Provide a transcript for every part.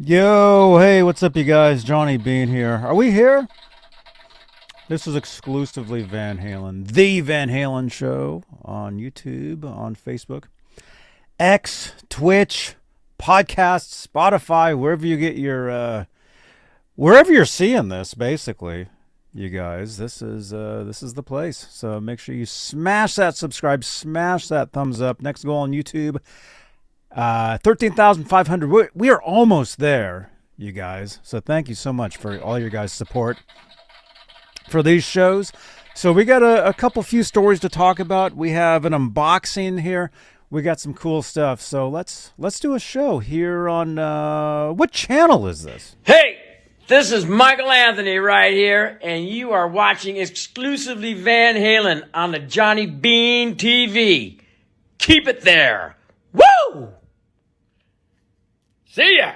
Yo, hey, what's up, you guys? Johnny Beane here. Are we here? This is exclusively Van Halen, the Van Halen Show on YouTube, on Facebook, X, Twitch, podcasts, Spotify, wherever you get your, wherever you're seeing this, basically, you guys. This is the place. So make sure you smash that subscribe, smash that thumbs up. Next goal on YouTube. 13,500. We are almost there, you guys. So thank you so much for all your guys' support for these shows. So we got a couple few stories to talk about. We have an unboxing here. We got some cool stuff. So let's do a show here on what channel is this? Hey, this is Michael Anthony right here, and you are watching exclusively Van Halen on the Johnny Beane TV. Keep it there. Woo! See ya!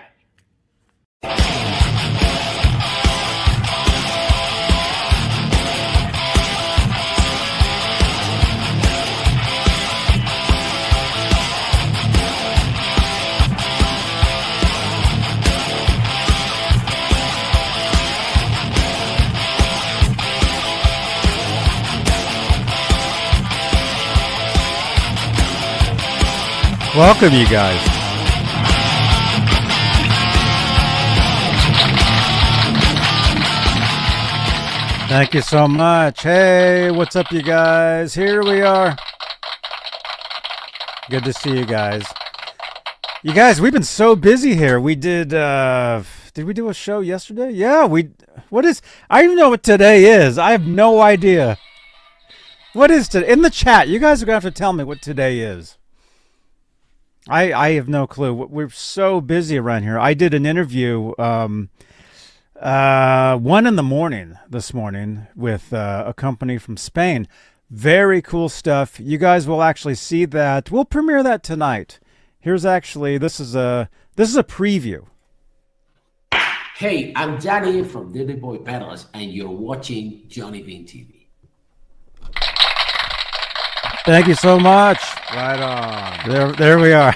Welcome, you guys. Thank you so much. Hey, what's up, you guys? Here we are. Good to see you guys. You guys, we've been so busy here. We did we do a show yesterday? Yeah, I don't even know what today is. I have no idea. What is today? In the chat, you guys are going to have to tell me what today is. I have no clue. We're so busy around here. I did an interview 1 in the morning this morning with a company from Spain. Very cool stuff. You guys will actually see that. We'll premiere that tonight. Here's actually this is a preview. Hey, I'm Johnny from Dirty Boy Pedals, and you're watching Johnny Beane TV. Thank you so much. Right on. There we are.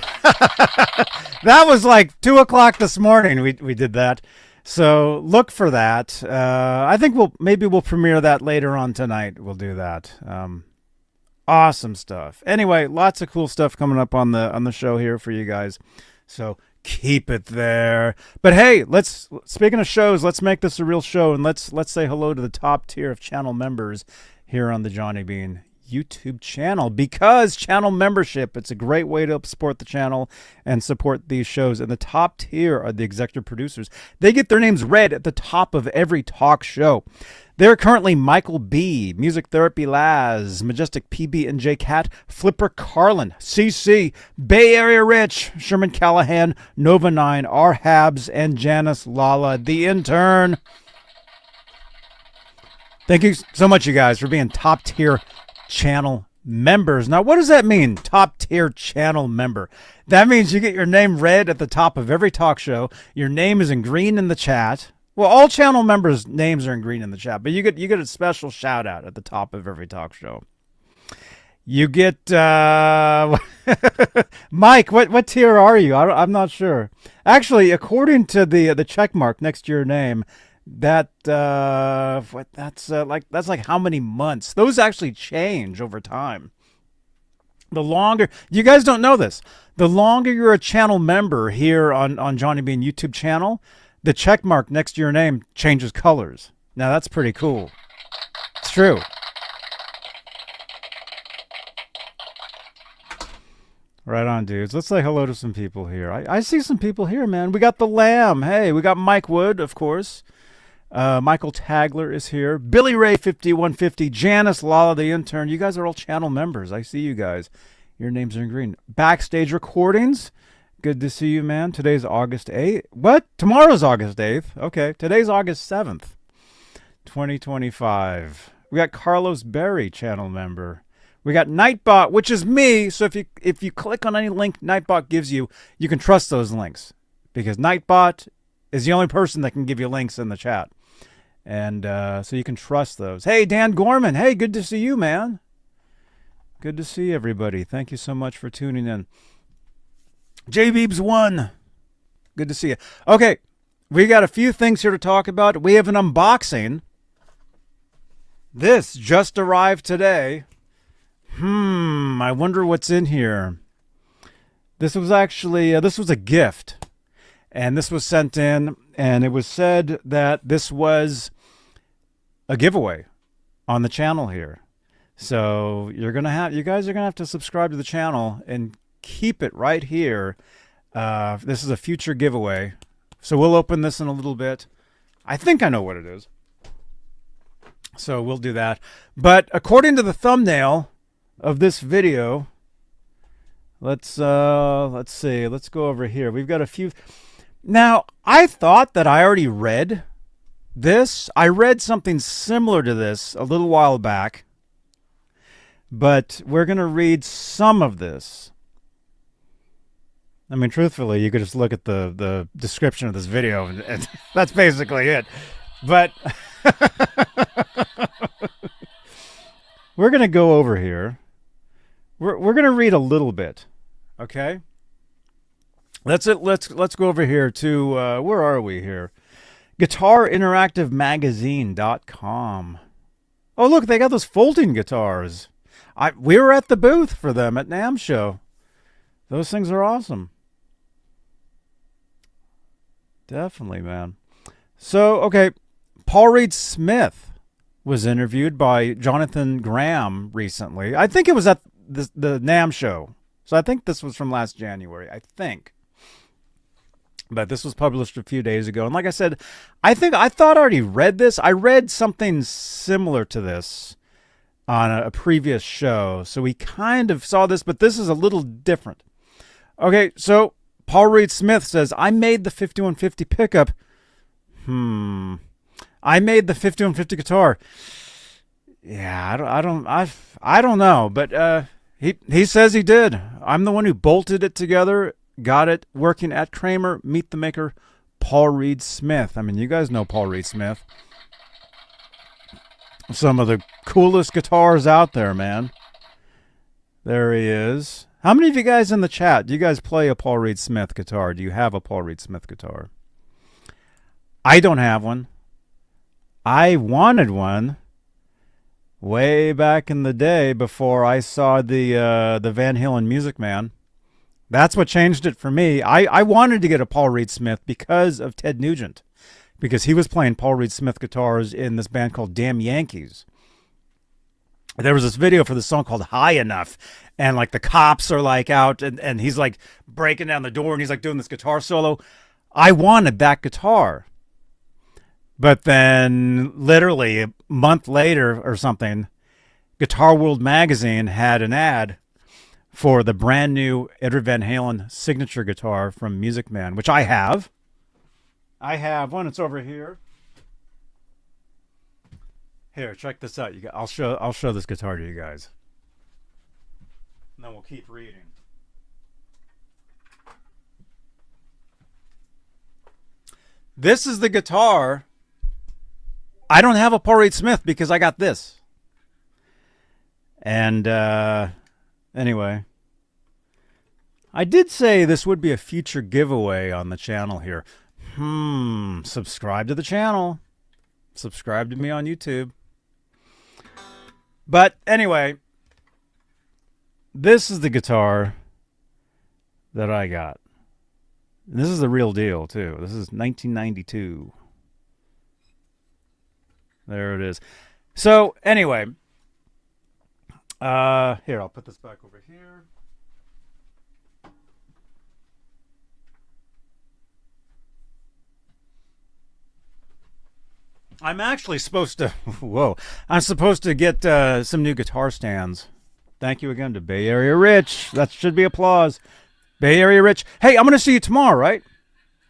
That was like 2:00 this morning. We did that. So look for that. I think we'll premiere that later on tonight. We'll do that. Awesome stuff. Anyway, lots of cool stuff coming up on the show here for you guys. So keep it there. But hey, speaking of shows, let's make this a real show, and let's say hello to the top tier of channel members here on the Johnny Beane YouTube channel, because channel membership, it's a great way to support the channel and support these shows. And the top tier are the executive producers. They get their names read at the top of every talk show. They're currently Michael B, Music Therapy Laz, Majestic PB and J Cat, Flipper Carlin, CC, Bay Area Rich, Sherman Callahan, Nova 9, R Habs, and Janice Lala, the intern. Thank you so much, you guys, for being top tier channel members. Now, what does that mean, top tier channel member? That means you get your name read at the top of every talk show. Your name is in green in the chat. Well, all channel members' names are in green in the chat, but you get a special shout out at the top of every talk show. You get Mike. What tier are you? I'm not sure. Actually, according to the check mark next to your name, that's like how many months? Those actually change over time. The longer, you guys don't know this, the longer you're a channel member here on Johnny Beane YouTube channel, the check mark next to your name changes colors. Now that's pretty cool. It's true. Right on, dudes. Let's say hello to some people here. I see some people here, man. We got the Lamb. Hey, we got Mike Wood, of course. Michael Tagler is here. Billy Ray 5150. Janice Lala, the intern. You guys are all channel members. I see you guys. Your names are in green. Backstage Recordings. Good to see you, man. Today's August 8th. What? Tomorrow's August 8th. Okay. Today's August 7th, 2025. We got Carlos Berry, channel member. We got Nightbot, which is me. So if you click on any link Nightbot gives you, you can trust those links, because Nightbot is the only person that can give you links in the chat. And so you can trust those. Hey, Dan Gorman. Hey, good to see you, man. Good to see everybody. Thank you so much for tuning in. J-Beebs1. Good to see you. Okay, we got a few things here to talk about. We have an unboxing. This just arrived today. I wonder what's in here. This was actually, this was a gift. And this was sent in, and it was said that this was a giveaway on the channel here. So you guys are gonna have to subscribe to the channel and keep it right here. This is a future giveaway. So we'll open this in a little bit. I think I know what it is. So we'll do that. But according to the thumbnail of this video, let's see. Let's go over here. We've got a few. Now, I thought that I already read this. I read something similar to this a little while back. But we're going to read some of this. I mean, truthfully, you could just look at the description of this video, and that's basically it. But we're going to go over here. We're going to read a little bit, okay? Let's go over here to where are we here? GuitarInteractiveMagazine.com. Oh, look, they got those folding guitars. We were at the booth for them at NAMM show. Those things are awesome. Definitely, man. So, okay, Paul Reed Smith was interviewed by Jonathan Graham recently. I think it was at the NAMM show. So I think this was from last January, I think. But this was published a few days ago. And like I said, I thought I already read this. I read something similar to this on a previous show. So we kind of saw this, but this is a little different. Okay, so Paul Reed Smith says, I made the 5150 pickup. I made the 5150 guitar. Yeah, I don't know, but he says he did. I'm the one who bolted it together. Got it working at Kramer. Meet the maker, Paul Reed Smith. I mean, you guys know Paul Reed Smith. Some of the coolest guitars out there, man. There he is. How many of you guys in the chat, do you guys play a Paul Reed Smith guitar? Do you have a Paul Reed Smith guitar? I don't have one. I wanted one way back in the day before I saw the Van Halen Music Man. That's what changed it for me. I wanted to get a Paul Reed Smith because of Ted Nugent, because he was playing Paul Reed Smith guitars in this band called Damn Yankees. There was this video for the song called High Enough, and like the cops are like out, and he's like breaking down the door, and he's like doing this guitar solo. I wanted that guitar. But then literally a month later or something, Guitar World magazine had an ad for the brand new Eddie Van Halen signature guitar from Music Man, which I have. I have one. It's over here. Here, check this out. I'll show this guitar to you guys. And then we'll keep reading. This is the guitar. I don't have a Paul Reed Smith because I got this. And anyway, I did say this would be a future giveaway on the channel here. Subscribe to the channel. Subscribe to me on YouTube. But anyway, this is the guitar that I got. And this is the real deal, too. This is 1992. There it is. So, anyway. Here, I'll put this back over here. I'm actually supposed to, I'm supposed to get some new guitar stands. Thank you again to Bay Area Rich. That should be applause. Bay Area Rich. Hey, I'm going to see you tomorrow, right?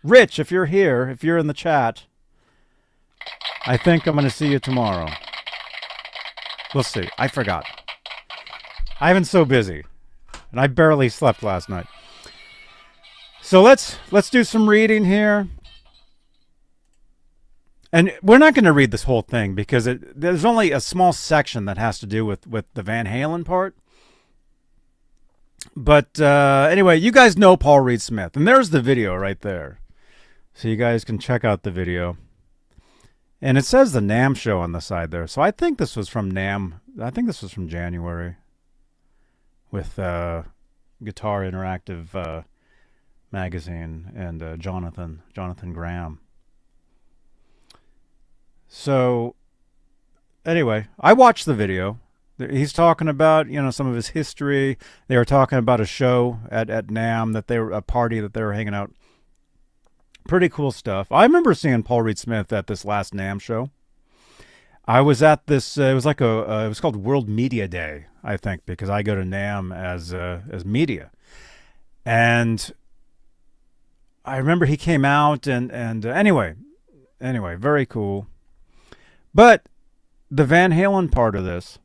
Rich, if you're here, if you're in the chat, I think I'm going to see you tomorrow. We'll see. I forgot. I've been so busy, and I barely slept last night. So let's do some reading here. And we're not going to read this whole thing because there's only a small section that has to do with the Van Halen part. But anyway, you guys know Paul Reed Smith. And there's the video right there. So you guys can check out the video. And it says the NAMM show on the side there. So I think this was from NAMM. I think this was from January with Guitar Interactive magazine and Jonathan Graham. So anyway, I watched the video. He's talking about, some of his history. They were talking about a show at NAMM, that they were a party that they were hanging out. Pretty cool stuff. I remember seeing Paul Reed Smith at this last NAMM show. I was at this. It was like it was called World Media Day, I think, because I go to NAMM as media, and I remember he came out and anyway, very cool. But the Van Halen part of this.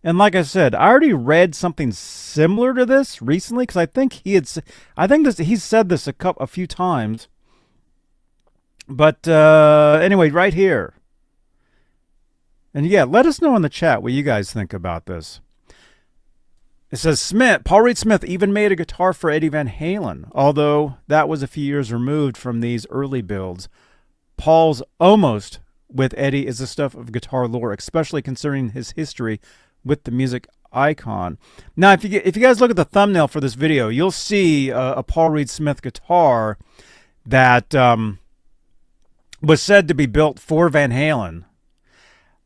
And like I said, I already read something similar to this recently, because I think he's said this a few times. But anyway, right here. And yeah, let us know in the chat what you guys think about this. It says Paul Reed Smith even made a guitar for Eddie Van Halen, although that was a few years removed from these early builds. Paul's almost with Eddie is the stuff of guitar lore, especially considering his history with the music icon. Now, if you guys look at the thumbnail for this video, you'll see a Paul Reed Smith guitar that was said to be built for Van Halen,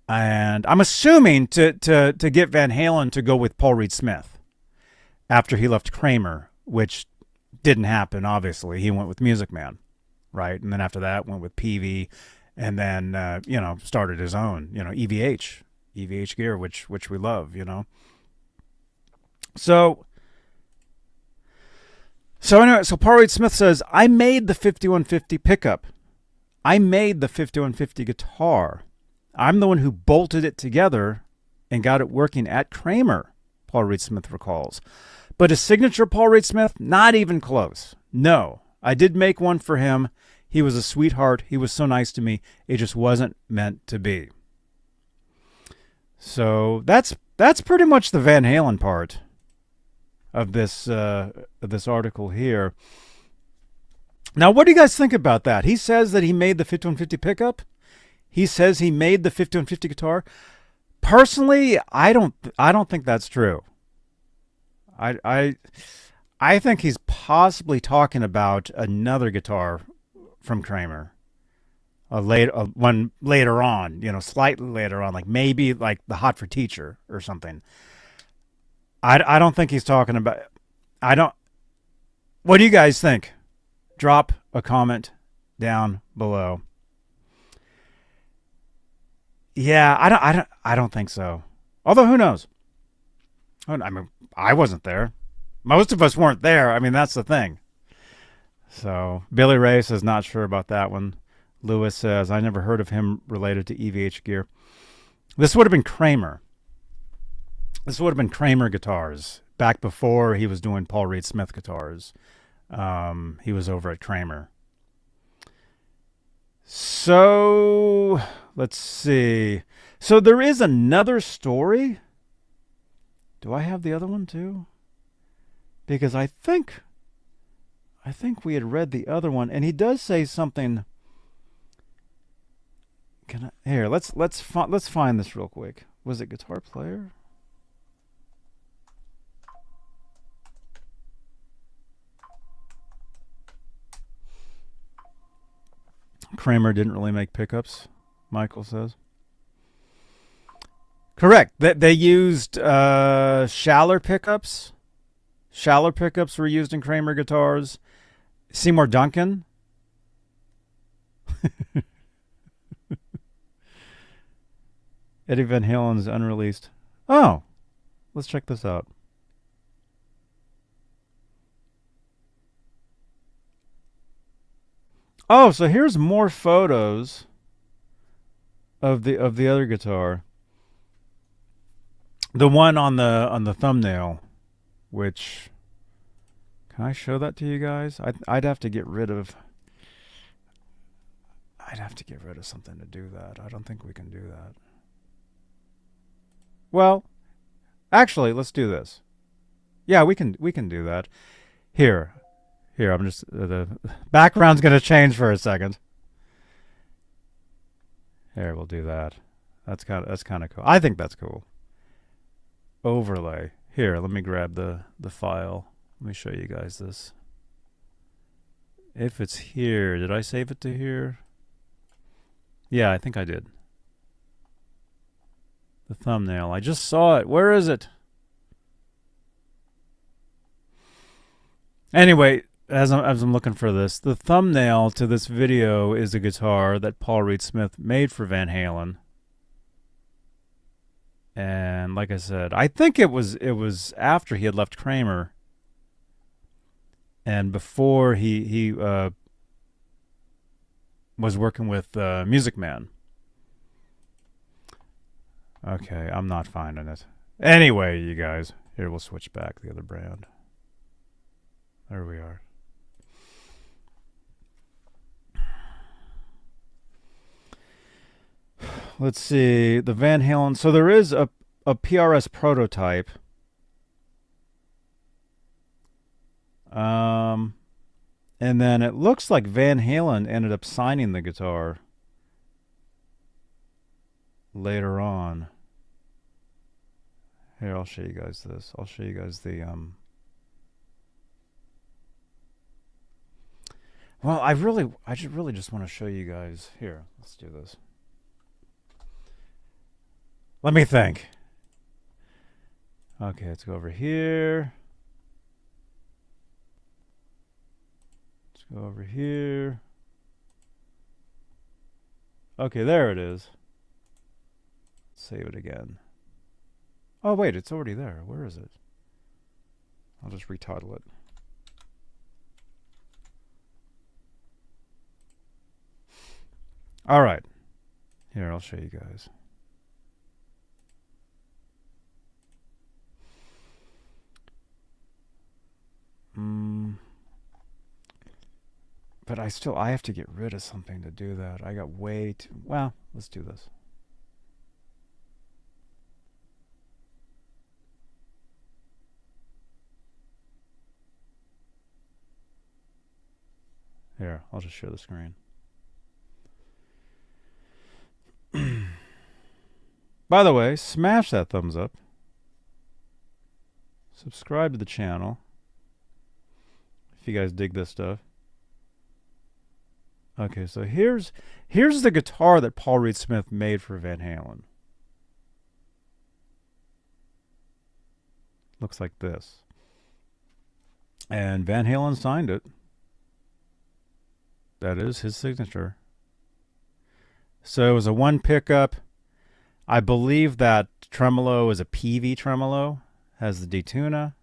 and I'm assuming to get Van Halen to go with Paul Reed Smith after he left Kramer, which didn't happen. Obviously, he went with Music Man, right? And then after that, went with PV, and then started his own, EVH gear, which we love, So anyway, so Paul Reed Smith says, I made the 5150 pickup. I made the 5150 guitar. I'm the one who bolted it together and got it working at Kramer, Paul Reed Smith recalls. But his signature Paul Reed Smith, not even close. No, I did make one for him. He was a sweetheart. He was so nice to me. It just wasn't meant to be. So that's pretty much the Van Halen part of this article here. Now, what do you guys think about that? He says that he made the 5150 pickup. He says he made the 5150 guitar. Personally, I don't think that's true. I think he's possibly talking about another guitar from Kramer. One later on, slightly later on, like maybe like the Hot for Teacher or something. I don't think he's talking about. What do you guys think? Drop a comment down below. Yeah, I don't think so. Although who knows? I mean, I wasn't there. Most of us weren't there. I mean, that's the thing. So Billy Ray says not sure about that one. Lewis says, I never heard of him related to EVH gear. This would have been Kramer. This would have been Kramer guitars back before he was doing Paul Reed Smith guitars. He was over at Kramer. So let's see. So there is another story. Do I have the other one too? Because I think we had read the other one, and he does say something. Here, let's find this real quick. Was it Guitar Player? Kramer didn't really make pickups, Michael says. Correct. They used Schaller pickups. Schaller pickups were used in Kramer guitars. Seymour Duncan. Eddie Van Halen's unreleased. Oh, let's check this out. Oh, so here's more photos of the other guitar. The one on the thumbnail, which, can I show that to you guys? I'd have to get rid of something to do that. I don't think we can do that. Well, actually, let's do this. Yeah, we can do that. Here Here, I'm just the background's gonna change for a second. Here, we'll do that. That's kind of cool. I think that's cool. Overlay. Here, let me grab the file. Let me show you guys this. If it's here, did I save it to here? Yeah, I think I did. The thumbnail. I just saw it. Where is it? Anyway, as I'm looking for this, the thumbnail to this video is a guitar that Paul Reed Smith made for Van Halen. And like I said, I think it was after he had left Kramer and before he was working with Music Man. Okay, I'm not finding it. Anyway, you guys, here we'll switch back to the other brand. There we are. Let's see, the Van Halen. So there is a PRS prototype. And then it looks like Van Halen ended up signing the guitar later on. Here, I'll show you guys this. I'll show you guys the well, I really just want to show you guys. Here, let's do this. Let me think. Okay, let's go over here. Let's go over here. Okay, there it is. Save it again. Oh, wait, it's already there. Where is it? I'll just retitle it. All right. Here, I'll show you guys. But I have to get rid of something to do that. I got way too... Well, let's do this. Here, I'll just share the screen. By the way, smash that thumbs up. Subscribe to the channel if you guys dig this stuff. Okay, so here's the guitar that Paul Reed Smith made for Van Halen. Looks like this. And Van Halen signed it. That is his signature. So it was a one pickup. I believe that tremolo is a PV tremolo. Has the detuna.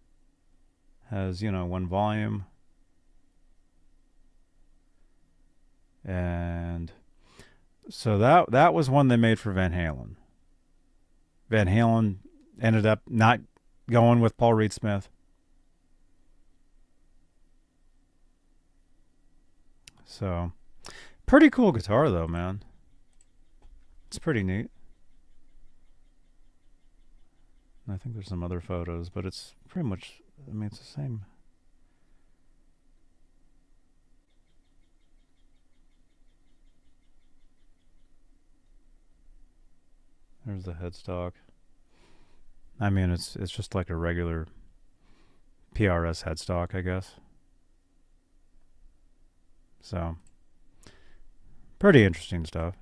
Has, one volume. And so that was one they made for Van Halen. Van Halen ended up not going with Paul Reed Smith. So, pretty cool guitar though, man. It's pretty neat. I think there's some other photos, but it's pretty much, it's the same. There's the headstock. It's just like a regular PRS headstock, I guess. So, pretty interesting stuff.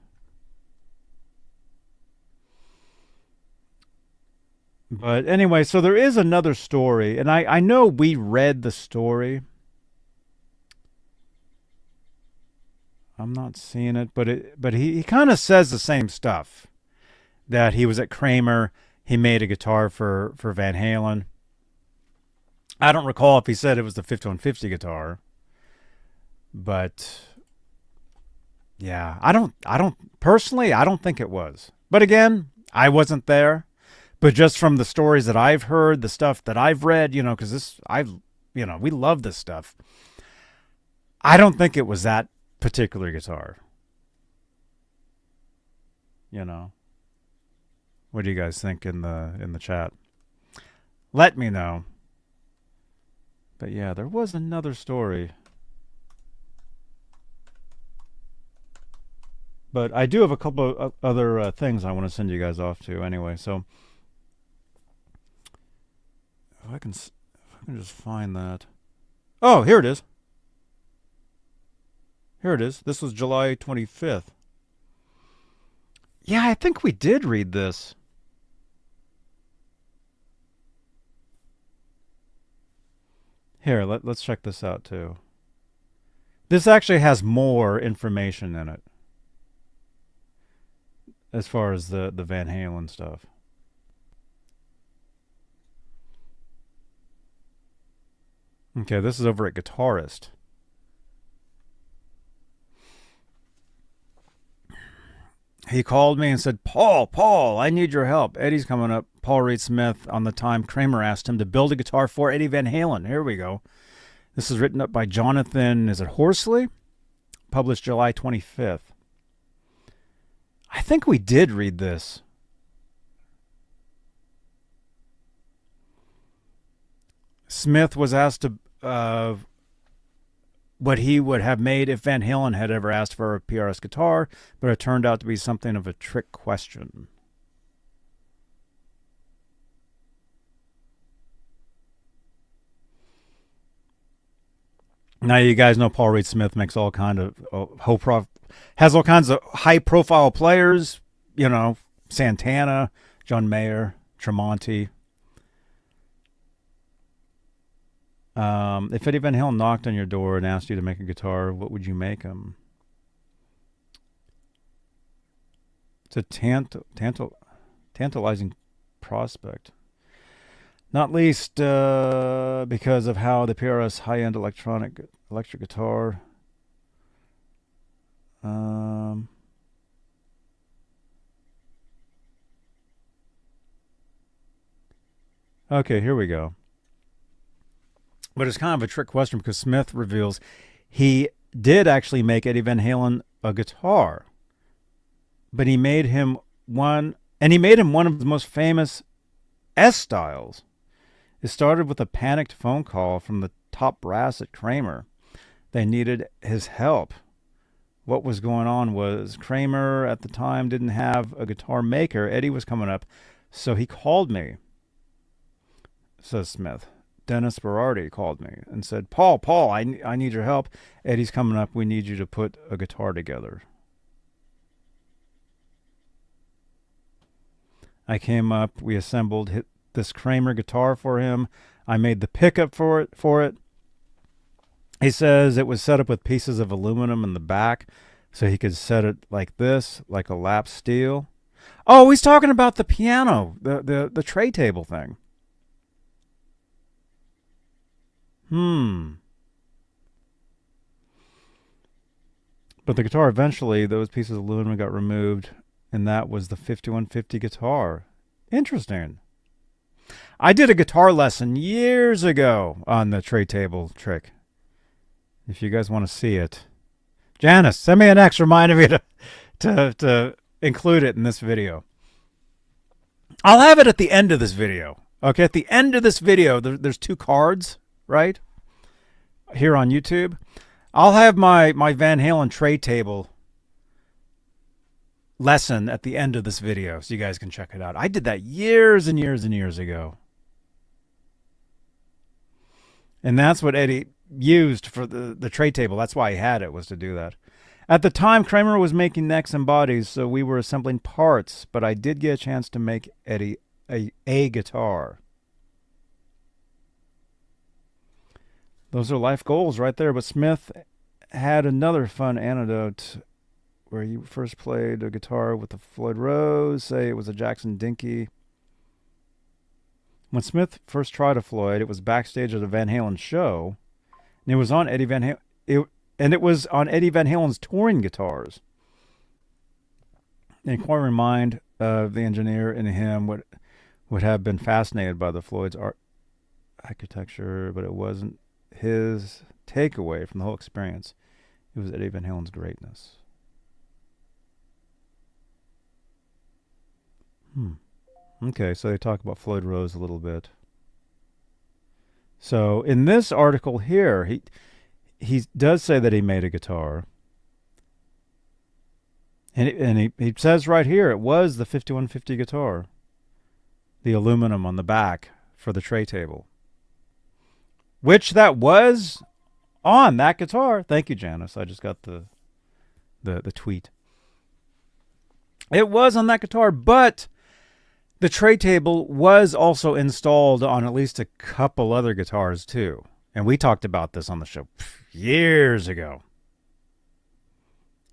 But anyway, so there is another story, and I know we read the story. I'm not seeing it, but he kind of says the same stuff. That he was at Kramer, he made a guitar for Van Halen. I don't recall if he said it was the 5150 guitar. But yeah, I don't personally, I don't think it was. But again, I wasn't there. But just from the stories that I've heard, the stuff that I've read, because we love this stuff. I don't think it was that particular guitar. What do you guys think in the chat? Let me know. But yeah, there was another story. But I do have a couple of other things I want to send you guys off to anyway. So if I can just find that. Oh, here it is. Here it is. This was July 25th. Yeah, I think we did read this. Here, let's check this out too. This actually has more information in it as far as the Van Halen stuff. Okay, this is over at Guitarist. He called me and said, Paul, I need your help. Eddie's coming up. Paul Reed Smith, on the time Kramer asked him to build a guitar for Eddie Van Halen. Here we go. This is written up by Jonathan, is it Horsley? Published July 25th. I think we did read this. Smith was asked to what he would have made if Van Halen had ever asked for a PRS guitar, but it turned out to be something of a trick question. Now you guys know Paul Reed Smith makes all kind of has all kinds of high-profile players. You know, Santana, John Mayer, Tremonti. If Eddie Van Halen knocked on your door and asked you to make a guitar, what would you make him? It's a tantalizing prospect. Not least because of how the PRS high-end electric guitar. Okay, here we go. But it's kind of a trick question because Smith reveals he did actually make Eddie Van Halen a guitar. But he made him one, and he made him one of the most famous S styles. It started with a panicked phone call from the top brass at Kramer. They needed his help. What was going on was Kramer at the time didn't have a guitar maker. Eddie was coming up, so he called me, says Smith. Dennis Berardi called me and said, Paul, I need your help. Eddie's coming up. We need you to put a guitar together. I came up. We assembled this Kramer guitar for him. I made the pickup for it. He says it was set up with pieces of aluminum in the back so he could set it like this, like a lap steel. Oh, he's talking about the piano, the tray table thing. But the guitar, eventually, those pieces of aluminum got removed, and that was the 5150 guitar. Interesting. I did a guitar lesson years ago on the tray table trick. If you guys want to see it. Janice, send me an X reminding me to include it in this video. I'll have it at the end of this video. Okay, at the end of this video, there's two cards, right? Here on YouTube. I'll have my Van Halen tray table lesson at the end of this video so you guys can check it out. I did that years and years and years ago. And that's what Eddie used for the tray table. That's why he had it, was to do that. At the time, Kramer was making necks and bodies, so we were assembling parts, but I did get a chance to make Eddie a guitar. Those are life goals right there. But Smith had another fun anecdote where he first played a guitar with the Floyd Rose, say it was a Jackson Dinky. When Smith first tried a Floyd, it was backstage at a Van Halen show, and it was on Eddie Van Halen's touring guitars. And quite remind of the engineer and him would have been fascinated by the Floyd's architecture, but it wasn't his takeaway from the whole experience. It was Eddie Van Halen's greatness. Okay, so they talk about Floyd Rose a little bit. So in this article here, he does say that he made a guitar. And he says right here, it was the 5150 guitar. The aluminum on the back for the tray table. Which that was on that guitar. Thank you, Janice. I just got the tweet. It was on that guitar, but the tray table was also installed on at least a couple other guitars too. And we talked about this on the show years ago.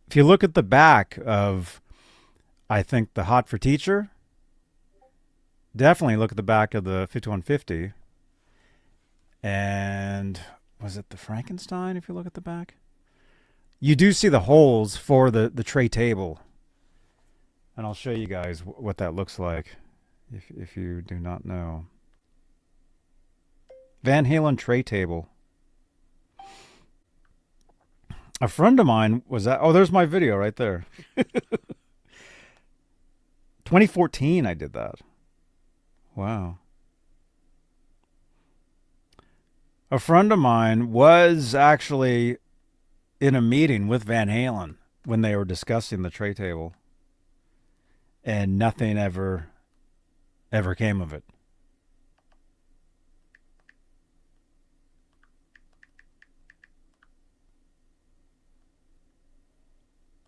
If you look at the back of, I think, the Hot for Teacher, definitely look at the back of the 5150. And was it the Frankenstein, if you look at the back? You do see the holes for the tray table. And I'll show you guys what that looks like if you do not know. Van Halen tray table. A friend of mine was at... Oh, there's my video right there. 2014 I did that. Wow. A friend of mine was actually in a meeting with Van Halen when they were discussing the tray table. And nothing ever came of it.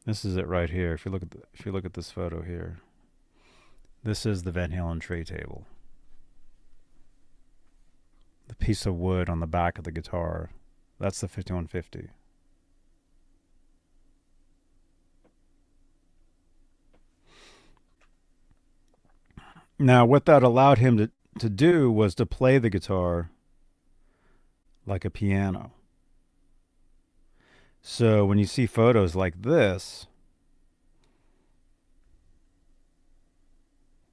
This is it right here. If you look at this photo here, this is the Van Halen tray table. The piece of wood on the back of the guitar, that's the 5150. Now, what that allowed him to do was to play the guitar like a piano. So when you see photos like this,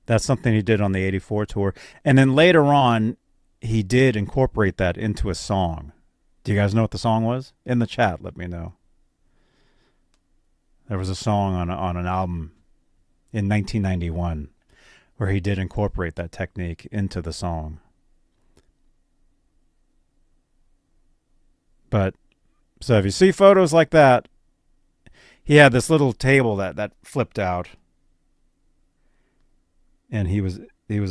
that's something he did on the 84 tour. And then later on, he did incorporate that into a song. Do you guys know what the song was? In the chat, let me know. There was a song on an album in 1991 where he did incorporate that technique into the song. But so if you see photos like that, he had this little table that flipped out, and he was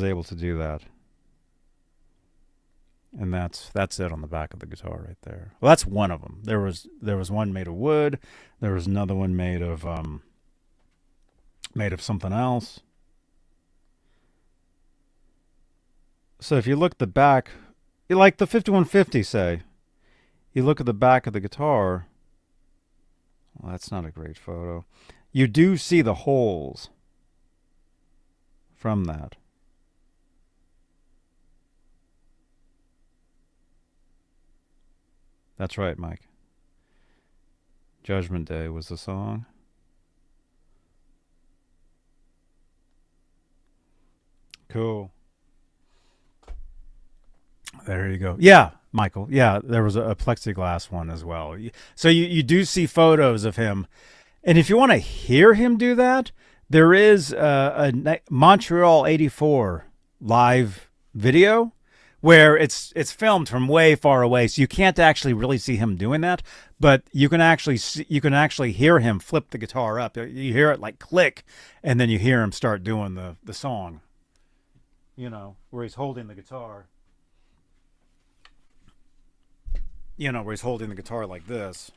able to do that. And that's it on the back of the guitar right there. Well, that's one of them. There was one made of wood. There was another one made of something else. So if you look at the back, like the 5150, say, you look at the back of the guitar. Well, that's not a great photo. You do see the holes from that. That's right, Mike. Judgment Day was the song. Cool. There you go. Yeah, Michael. Yeah, there was a plexiglass one as well. So you do see photos of him. And if you want to hear him do that, there is a Montreal 84 live video where it's filmed from way far away, so you can't actually really see him doing that, but you can actually hear him flip the guitar up. You hear it like click, and then you hear him start doing the song. You know, where he's holding the guitar. You know, where he's holding the guitar like this,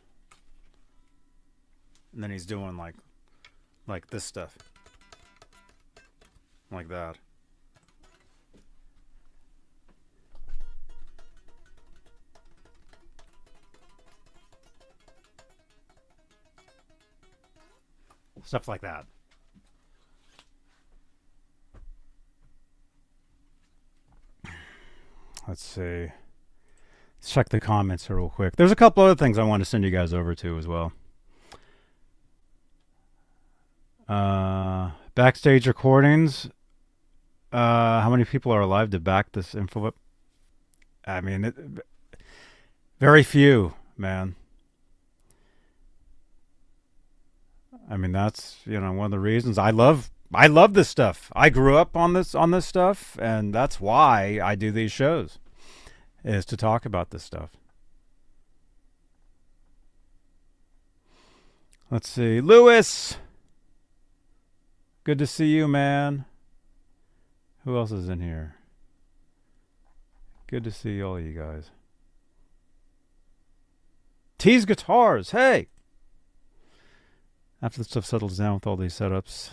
and then he's doing like this stuff, like that. Stuff like that. Let's see. Let's check the comments here real quick. There's a couple other things I want to send you guys over to as well. Backstage recordings. How many people are alive to back this info up? I mean, very few, man. I mean, that's, you know, one of the reasons I love this stuff. I grew up on this stuff, and that's why I do these shows, is to talk about this stuff. Let's see. Lewis, Good to see you, man. Who else is in here? Good to see all you guys. T's Guitars, hey! After the stuff settles down with all these setups,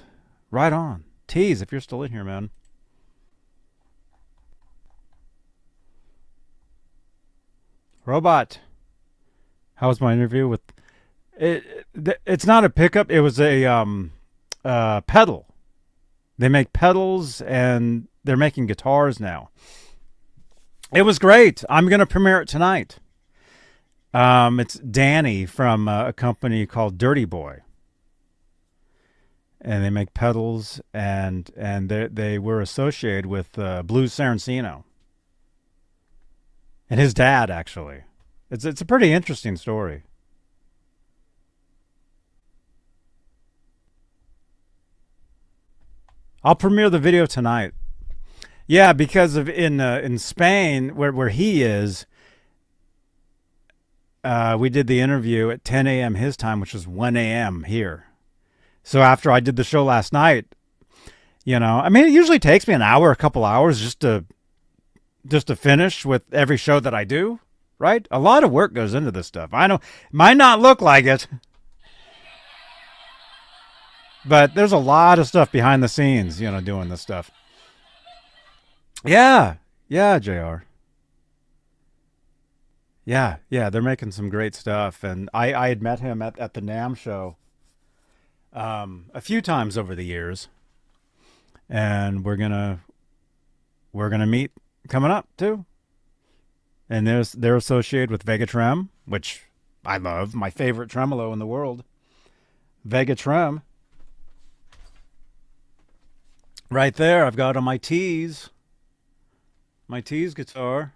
right on. T's, if you're still in here, man. Robot, how was my interview with... It's not a pickup, it was a pedal. They make pedals, and they're making guitars now. It was great. I'm going to premiere it tonight. It's Danny from a company called Dirty Boy. And they make pedals, and they were associated with Blues Saraceno. And his dad, actually. It's a pretty interesting story. I'll premiere the video tonight. Yeah, because of in Spain, where he is, we did the interview at 10 a.m. his time, which was 1 a.m. here. So after I did the show last night, you know, I mean, it usually takes me an hour, a couple hours just to finish with every show that I do, right? A lot of work goes into this stuff. I know, might not look like it, but there's a lot of stuff behind the scenes, you know, doing this stuff. Yeah, JR. Yeah, they're making some great stuff, and I had met him at the NAMM show a few times over the years, and we're gonna meet coming up too. And they're associated with Vega Trem, which I love, my favorite tremolo in the world. Vega Trem. Right there, I've got on my T's guitar.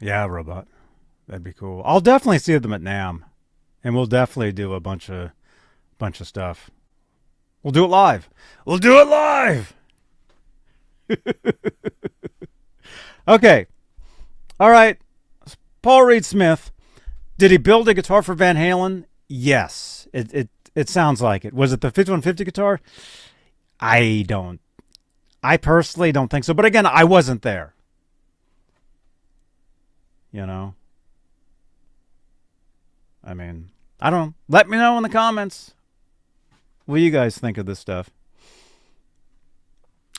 Yeah, Robot. That'd be cool. I'll definitely see them at NAMM, and we'll definitely do a bunch of stuff. We'll do it live. Okay. All right. Paul Reed Smith. Did he build a guitar for Van Halen? Yes. It sounds like it. Was it the 5150 guitar? I personally don't think so. But again, I wasn't there. You know? I mean, I don't know. Let me know in the comments what you guys think of this stuff.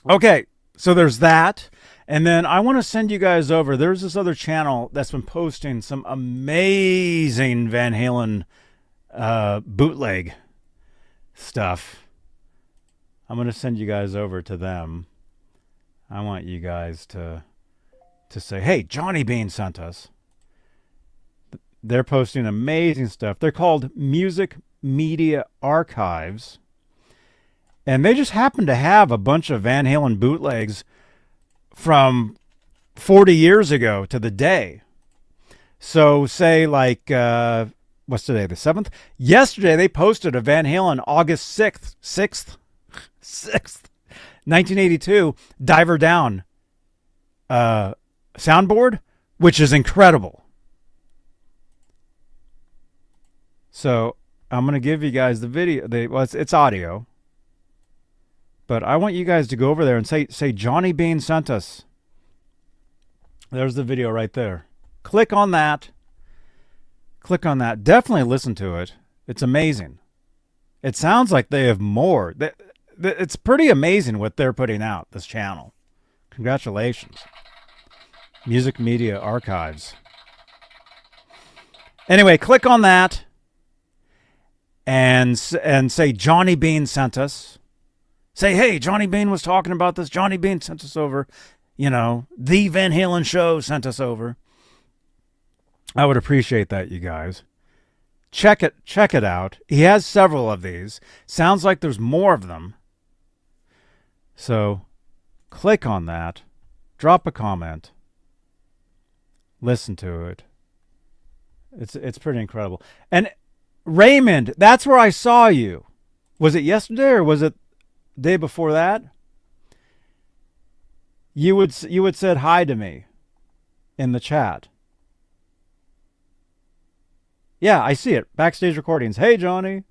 Okay, so there's that. And then I want to send you guys over. There's this other channel that's been posting some amazing Van Halen bootleg stuff. I'm going to send you guys over to them. I want you guys to say, hey, Johnny Beane sent us. They're posting amazing stuff. They're called Music Media Archives. And they just happen to have a bunch of Van Halen bootlegs from 40 years ago to the day. So say like, what's today, the 7th? Yesterday they posted a Van Halen August 6th, 1982, Diver Down soundboard, which is incredible. So I'm going to give you guys the video. Well, it's audio. But I want you guys to go over there and say Johnny Beane sent us. There's the video right there. Click on that. Definitely listen to it. It's amazing. It sounds like they have more. It's pretty amazing what they're putting out, this channel. Congratulations. Music Media Archives. Anyway, click on that and say Johnny Beane sent us. Say, hey, Johnny Beane was talking about this. Johnny Beane sent us over. You know, the Van Halen show sent us over. I would appreciate that, you guys. Check it out. He has several of these. Sounds like there's more of them. So, click on that. Drop a comment. Listen to it. It's pretty incredible. And Raymond, that's where I saw you. Was it yesterday or was it the day before that? You would said hi to me in the chat. Yeah, I see it. Backstage recordings. Hey, Johnny.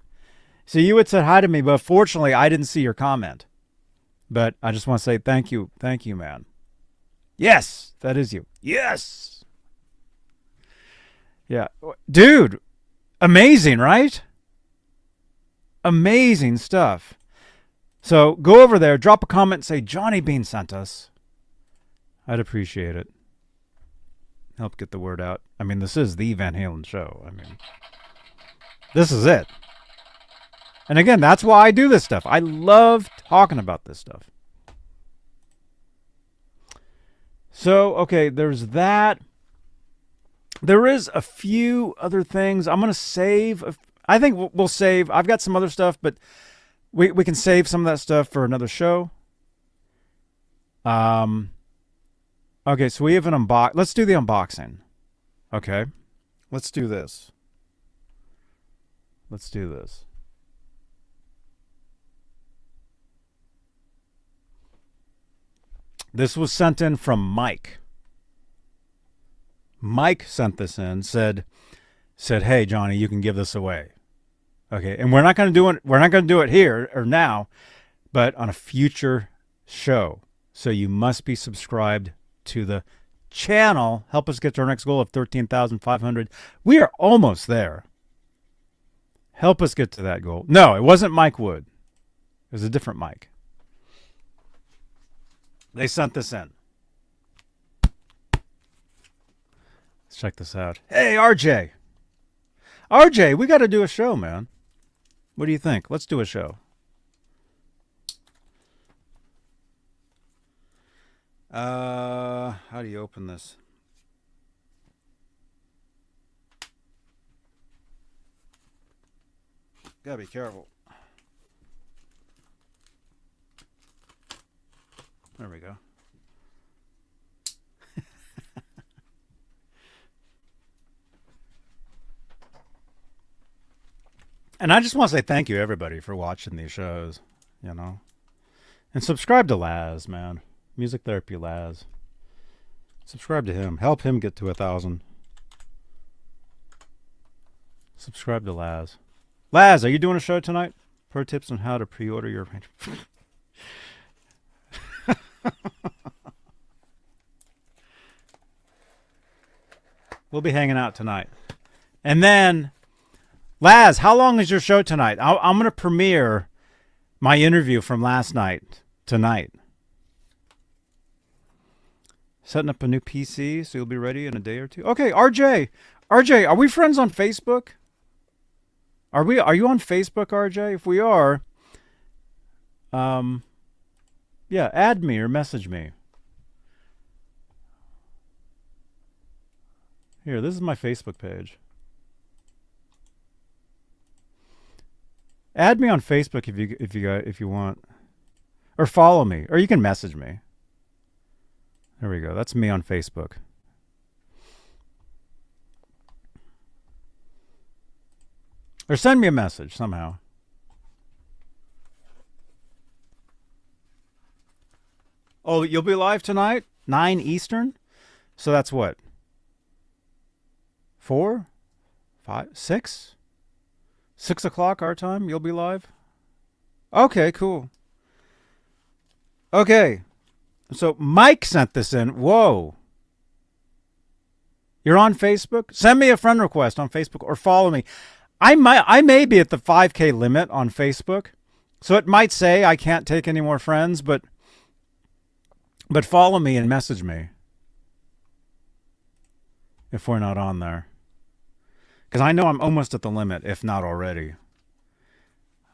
So you had said hi to me, but fortunately, I didn't see your comment. But I just want to say thank you. Thank you, man. Yes, that is you. Yes. Yeah. Dude, amazing, right? Amazing stuff. So go over there, drop a comment, and say Johnny Beane sent us. I'd appreciate it. Help get the word out. I mean, this is the Van Halen show. I mean, this is it. And again, that's why I do this stuff. I love talking about this stuff. So, okay, there's that. There is a few other things. I'm going to save. I think we'll save. I've got some other stuff, but we can save some of that stuff for another show. Okay, so we have an unbox. Let's do the unboxing. Okay, let's do this. Let's do this. This was sent in from Mike. Mike sent this in, said, "Hey Johnny, you can give this away." Okay, and we're not going to do it. We're not going to do it here or now, but on a future show. So you must be subscribed to the channel. Help us get to our next goal of 13,500. We are almost there. Help us get to that goal. No, it wasn't Mike Wood. It was a different Mike. They sent this in. Let's check this out. Hey, RJ. RJ, we got to do a show, man. What do you think? Let's do a show. How do you open this? Gotta be careful. There we go. And I just want to say thank you, everybody, for watching these shows, you know. And subscribe to Laz, man. Music Therapy Laz. Subscribe to him. Help him get to 1,000. Subscribe to Laz. Laz, are you doing a show tonight? Pro tips on how to pre-order your... We'll be hanging out tonight. And then, Laz, how long is your show tonight? I'm going to premiere my interview from last night tonight. Setting up a new PC, so you'll be ready in a day or two. Okay, RJ, are we friends on Facebook? Are you on Facebook, RJ? If we are, yeah, add me or message me. Here, this is my Facebook page. Add me on Facebook if you want, or follow me, or you can message me. There we go. That's me on Facebook. Or send me a message somehow. Oh, you'll be live tonight? 9 Eastern? So that's what? 4? 5? 6? 6 o'clock our time? You'll be live? Okay, cool. Okay. So Mike sent this in. Whoa. You're on Facebook? Send me a friend request on Facebook or follow me. I may be at the 5K limit on Facebook. So it might say I can't take any more friends, but follow me and message me if we're not on there. Because I know I'm almost at the limit, if not already.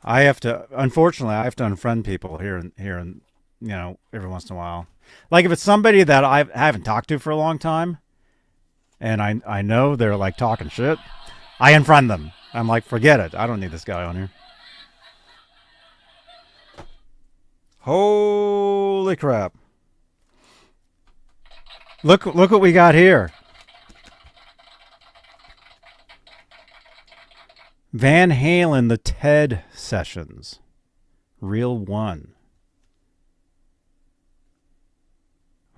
Unfortunately, I have to unfriend people here and you know, every once in a while. Like if it's somebody that I haven't talked to for a long time, and I know they're like talking shit, I unfriend them. I'm like, forget it. I don't need this guy on here. Holy crap. Look what we got here. Van Halen, the TED Sessions. Real one.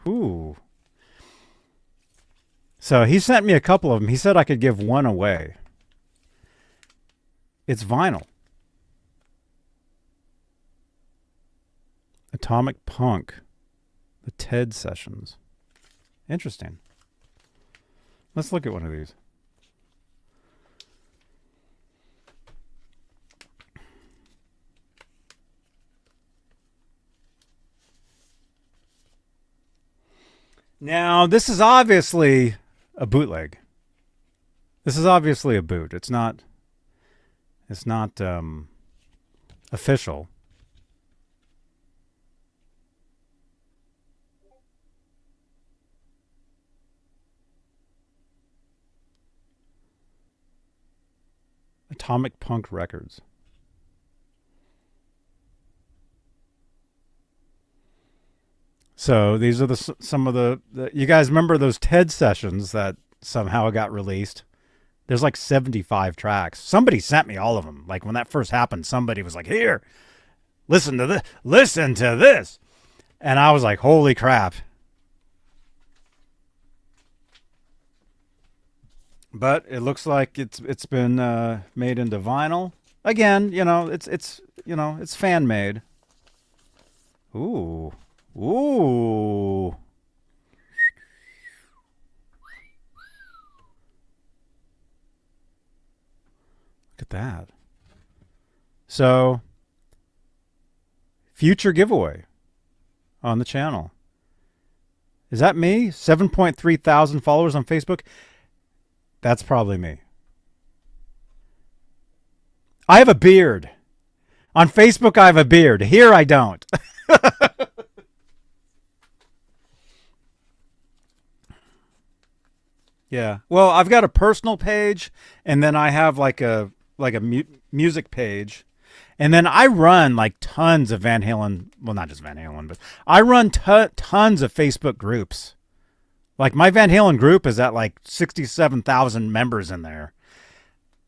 Ooh. So he sent me a couple of them. He said I could give one away. It's vinyl. Atomic Punk. The TED sessions. Interesting. Let's look at one of these. Now, this is obviously a bootleg. This is obviously a boot. It's not official. Atomic Punk Records. So these are some of the you guys remember those TED sessions that somehow got released? There's like 75 tracks. Somebody sent me all of them. Like when that first happened, somebody was like, "Here, listen to this. Listen to this." And I was like, "Holy crap." But it looks like it's been made into vinyl. Again, it's fan made. Ooh. Ooh. Look at that. So, future giveaway on the channel. Is that me? 7.3 thousand followers on Facebook? That's probably me. I have a beard. On Facebook, I have a beard. Here, I don't. Yeah. Well, I've got a personal page, and then I have like a music page, and then I run like tons of Van Halen. Well, not just Van Halen, but I run tons of Facebook groups. Like my Van Halen group is at like 67,000 members in there.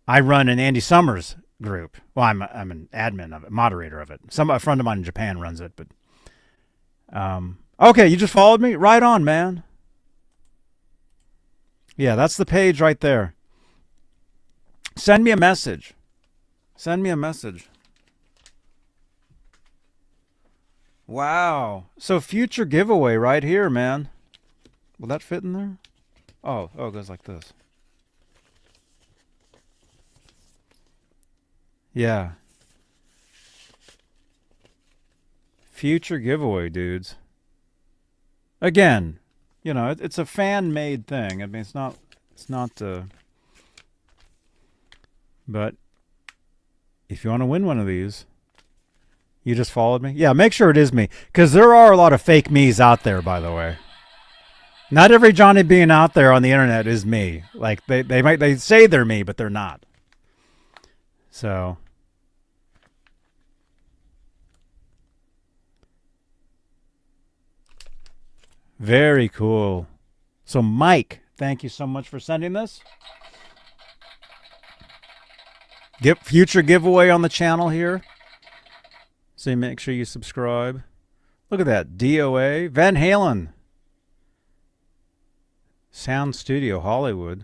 I run an Andy Summers group. Well, I'm an admin of it, moderator of it. A friend of mine in Japan runs it, but okay, you just followed me? Right on, man. Yeah, that's the page right there. Send me a message. Send me a message. Wow. So future giveaway right here, man. Will that fit in there? Oh, it goes like this. Yeah. Future giveaway, dudes. Again, it's a fan-made thing. I mean, it's not, but if you want to win one of these, you just followed me. Yeah, make sure it is me, because there are a lot of fake me's out there, by the way. Not every Johnny Beane out there on the internet is me. Like they say they're me, but they're not. So very cool. So Mike, thank you so much for sending this. Future giveaway on the channel here. So make sure you subscribe. Look at that. DOA. Van Halen. Sound Studio Hollywood.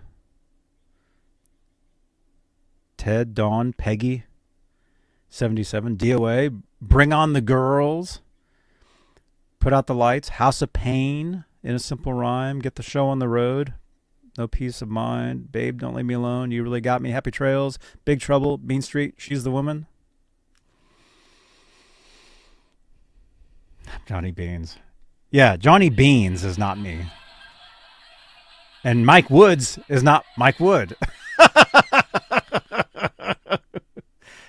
Ted, Dawn, Peggy. 77. DOA. Bring on the Girls. Put Out the Lights. House of Pain. In a Simple Rhyme. Get the Show on the Road. No Peace of Mind. Babe, Don't Leave Me Alone. You Really Got Me. Happy Trails. Big Trouble. Bean Street. She's the Woman. Johnny Beans. Yeah, Johnny Beans is not me. And Mike Woods is not Mike Wood.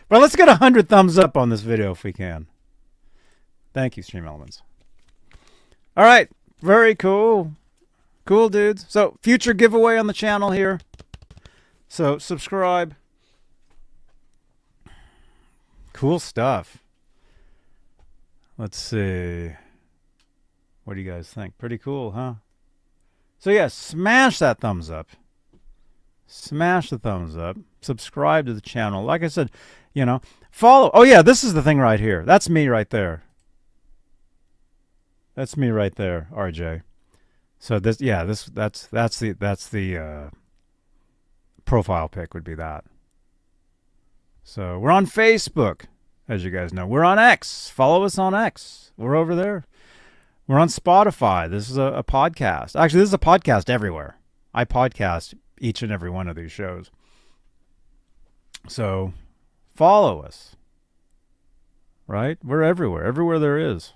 But let's get 100 thumbs up on this video if we can. Thank you, Stream Elements. All right. Very cool. Cool, dudes. So, future giveaway on the channel here. So, subscribe. Cool stuff. Let's see. What do you guys think? Pretty cool, huh? So, yeah, smash that thumbs up. Smash the thumbs up. Subscribe to the channel. Like I said, follow. Oh yeah, this is the thing right here. That's me right there. That's me right there, RJ. So that's the profile pic would be that. So we're on Facebook, as you guys know. We're on X. Follow us on X. We're over there. We're on Spotify. This is a podcast. Actually, this is a podcast everywhere. I podcast each and every one of these shows. So follow us. Right? We're everywhere. Everywhere there is.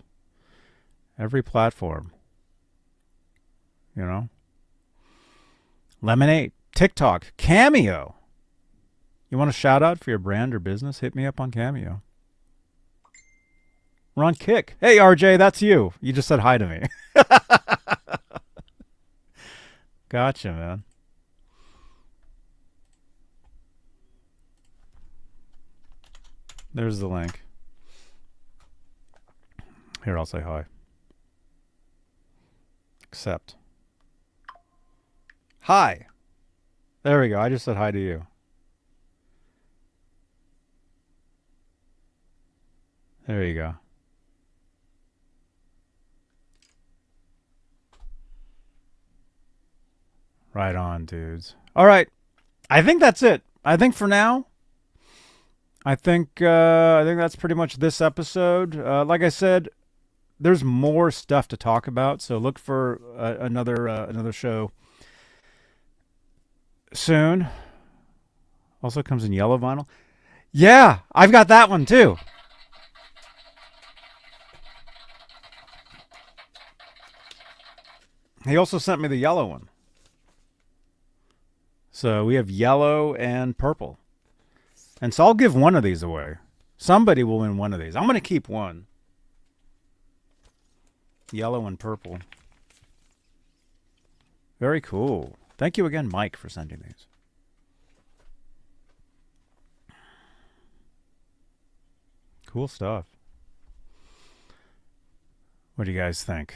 Every platform. Lemonade, TikTok, Cameo. You want a shout out for your brand or business? Hit me up on Cameo. We're on Kick. Hey, RJ, that's you. You just said hi to me. Gotcha, man. There's the link. Here, I'll say hi. Accept. Hi. There we go. I just said hi to you. There you go. Right on, dudes. All right. I think that's it. I think for now, I think that's pretty much this episode. Like I said, there's more stuff to talk about, so look for another show soon. Also comes in yellow vinyl. Yeah, I've got that one too. He also sent me the yellow one. So we have yellow and purple. And so I'll give one of these away. Somebody will win one of these. I'm going to keep one. Yellow and purple. Very cool. Thank you again, Mike, for sending these. Cool stuff. What do you guys think?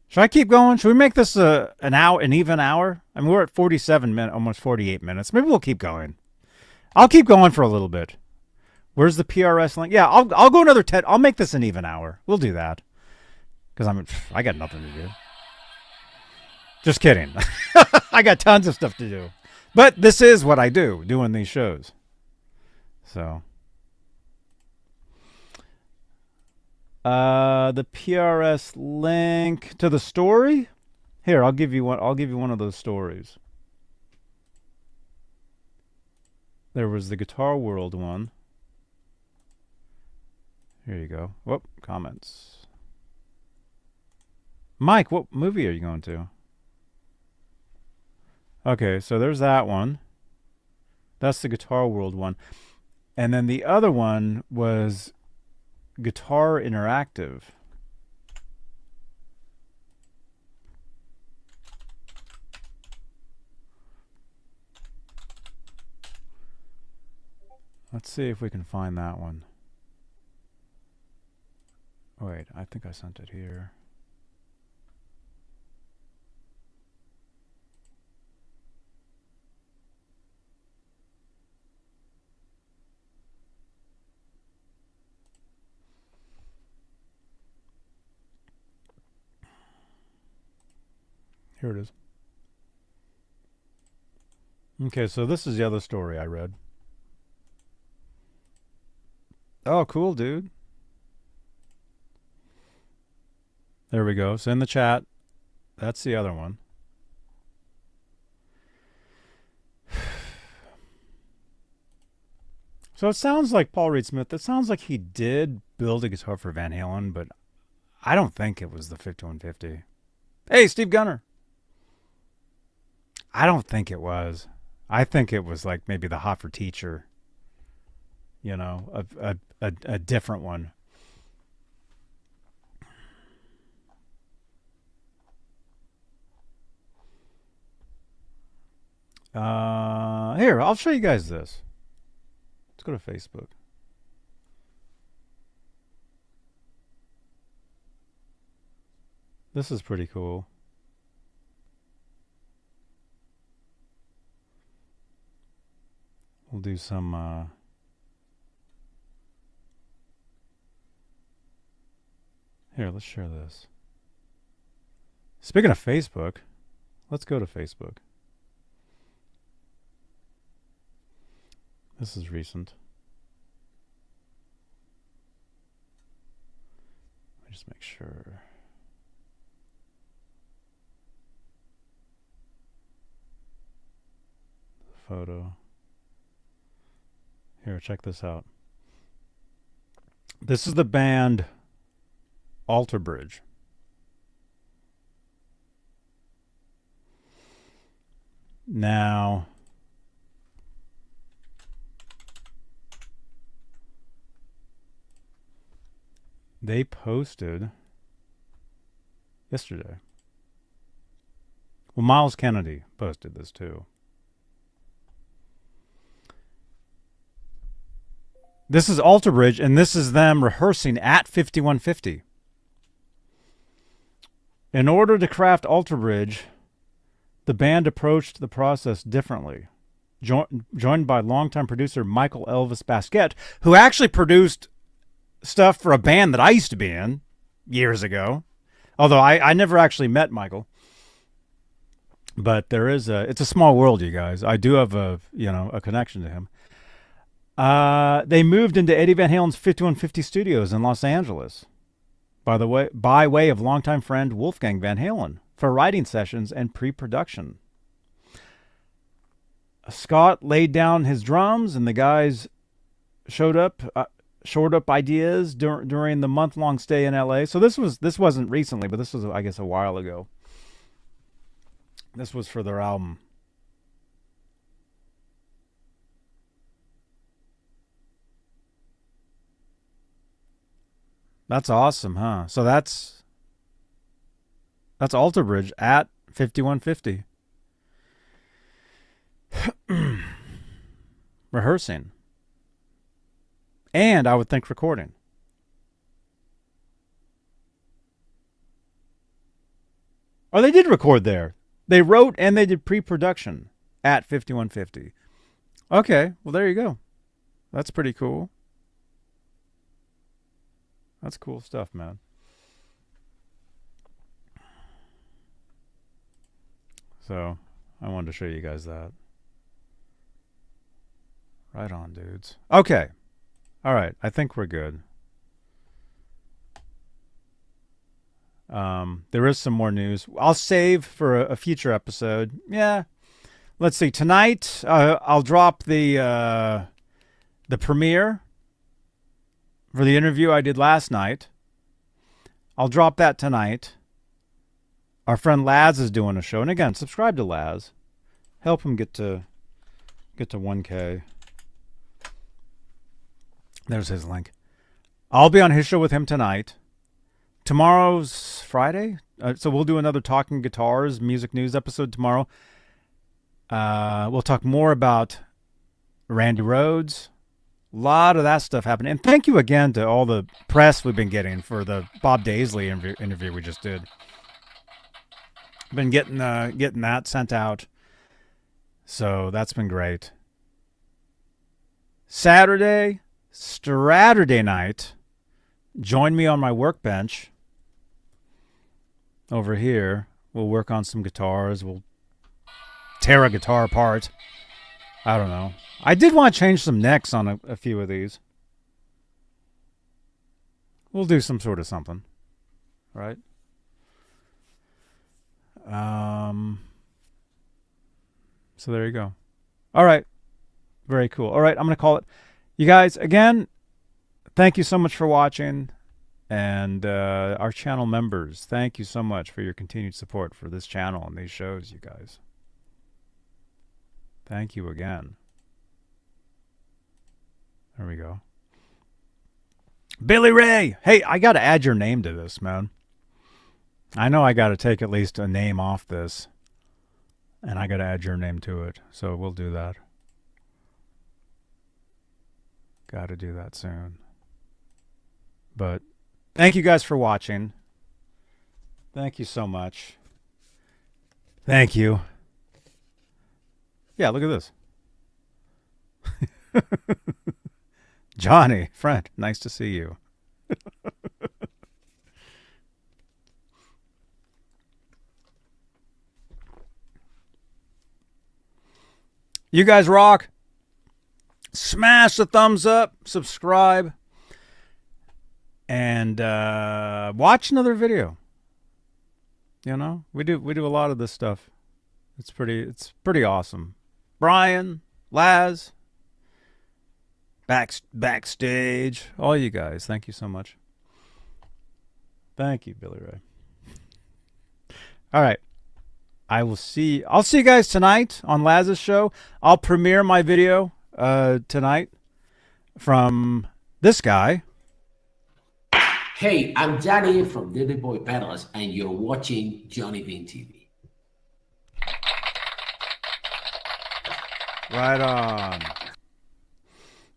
Should I keep going? Should we make this an even hour? I mean, we're at 47 minutes, almost 48 minutes. Maybe we'll keep going. I'll keep going for a little bit. Where's the PRS link? Yeah, I'll go another 10. I'll make this an even hour. We'll do that. Because I got nothing to do. Just kidding. I got tons of stuff to do. But this is what I do, doing these shows. So. The PRS link to the story? Here, I'll give you one. I'll give you one of those stories. There was the Guitar World one. Here you go. Whoop, comments. Mike, what movie are you going to? Okay, so there's that one. That's the Guitar World one. And then the other one was Guitar Interactive. Let's see if we can find that one. Wait, I think I sent it here. Here it is. Okay, so this is the other story I read. Oh, cool, dude. There we go. So in the chat, that's the other one. So it sounds like Paul Reed Smith. It sounds like he did build a guitar for Van Halen, but I don't think it was the 5150. Hey, Steve Gunner. I don't think it was. I think it was like maybe the Hot for Teacher. You know, a different one. Here, I'll show you guys this. Let's go to Facebook. This is pretty cool. We'll do some... Here, let's share this. Speaking of Facebook, let's go to Facebook. This is recent. Let me just make sure. The photo. Here, check this out. This is the band Alter Bridge. Now, they posted yesterday. Well, Miles Kennedy posted this too. This is Alter Bridge, and this is them rehearsing at 5150. In order to craft Alter Bridge, the band approached the process differently. Joined by longtime producer Michael Elvis Basquette, who actually produced stuff for a band that I used to be in years ago. Although I never actually met Michael. But it's a small world, you guys. I do have a connection to him. They moved into Eddie Van Halen's 5150 studios in Los Angeles. By way of longtime friend Wolfgang Van Halen for writing sessions and pre-production. Scott laid down his drums, and the guys shored up ideas during the month-long stay in LA. So this wasn't recently, but this was, I guess, a while ago. This was for their album. That's awesome, huh? So that's Alter Bridge at 5150. Rehearsing. And I would think recording. Oh, they did record there. They wrote and they did pre-production at 5150. Okay, well, there you go. That's pretty cool. That's cool stuff, man. So, I wanted to show you guys that. Right on, dudes. Okay. All right. I think we're good. There is some more news. I'll save for a future episode. Yeah. Let's see. Tonight, I'll drop the premiere for the interview I did last night. I'll drop that tonight. Our friend Laz is doing a show. And again, subscribe to Laz. Help him get to 1K. There's his link. I'll be on his show with him tonight. Tomorrow's Friday. So we'll do another Talking Guitars music news episode tomorrow. We'll talk more about Randy Rhoads. A lot of that stuff happened. And thank you again to all the press we've been getting for the Bob Daisley interview we just did. Been getting that sent out. So that's been great. Saturday night, join me on my workbench over here. We'll work on some guitars. We'll tear a guitar apart. I don't know. I did want to change some necks on a few of these. We'll do some sort of something. Right? So there you go. All right. Very cool. All right. I'm going to call it. You guys, again, thank you so much for watching. And our channel members, thank you so much for your continued support for this channel and these shows, you guys. Thank you again. There we go. Billy Ray! Hey, I got to add your name to this, man. I know I got to take at least a name off this. And I got to add your name to it. So we'll do that. Got to do that soon. But thank you guys for watching. Thank you so much. Thank you. Yeah, look at this. Johnny, friend, nice to see you. You guys rock. Smash the thumbs up, subscribe, and watch another video. You know, we do a lot of this stuff. It's pretty awesome. Brian, Laz, backstage, all you guys, thank you so much. Thank you, Billy Ray. All right. I'll see you guys tonight on Laz's show. I'll premiere my video tonight from this guy. Hey, I'm Johnny from Dirty Boy Pedals, and you're watching Johnny Beane TV. Right on.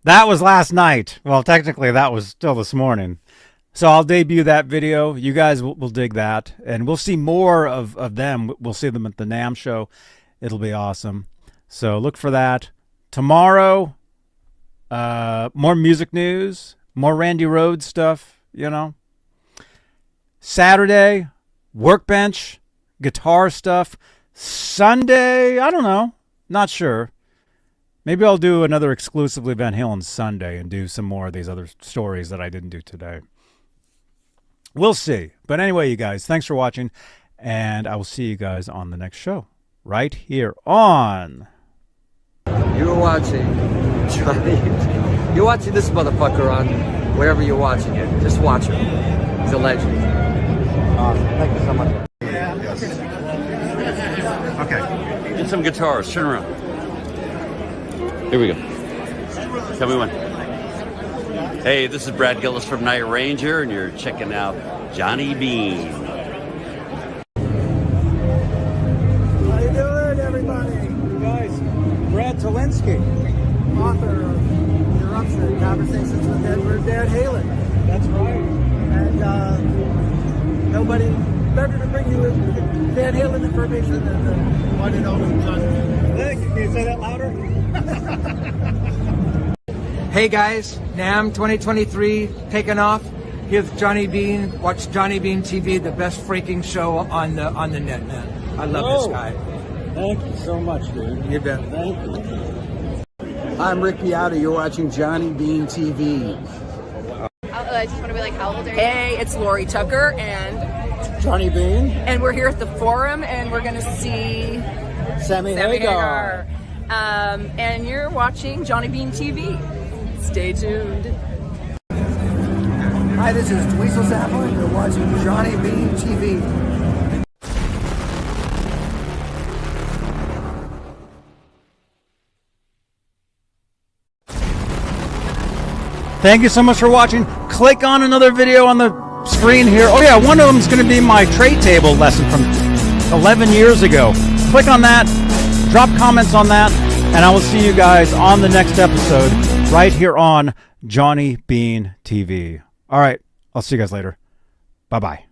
That was last night. Well, technically that was still this morning. So I'll debut that video. You guys will dig that. And we'll see more of them. We'll see them at the NAMM show. It'll be awesome. So look for that. Tomorrow, more music news, more Randy Rhoads stuff, you know. Saturday, Workbench, guitar stuff. Sunday, I don't know. Not sure. Maybe I'll do another exclusively Van Halen Sunday and do some more of these other stories that I didn't do today. We'll see. But anyway, you guys, thanks for watching, and I will see you guys on the next show right here on... You're watching Johnny. You're watching this motherfucker on wherever you're watching it. Just watch him. He's a legend. Awesome. Thank you so much. Yes. Okay. Get some guitars. Turn around. Here we go. Tell me when. Hey, this is Brad Gillis from Night Ranger, and you're checking out Johnny Beane. How you doing, everybody? You guys, Brad Tolinsky. Author of Eruption, Conversations with Edward Van Halen. That's right. And nobody better to bring you Van Halen information than the one and only Johnny. Can you say that louder? Hey guys, NAMM 2023 taking off. Here's Johnny Beane. Watch Johnny Beane TV, the best freaking show on the net, man. I love this guy. Thank you so much, dude. You bet. Thank you. I'm Rick Piata. You're watching Johnny Beane TV. I just want to be like, how old are you? Hey, it's Lori Tucker, and Johnny Beane. And we're here at the Forum, and we're going to see Sammy Hagar. And you're watching Johnny Beane TV. Stay tuned. Hi, this is Dweezil Zappa, and you're watching Johnny Beane TV. Thank you so much for watching. Click on another video on the screen here. Oh yeah, one of them is going to be my tray table lesson from 11 years ago. Click on that, drop comments on that, and I will see you guys on the next episode right here on Johnny Beane TV. All right, I'll see you guys later. Bye-bye.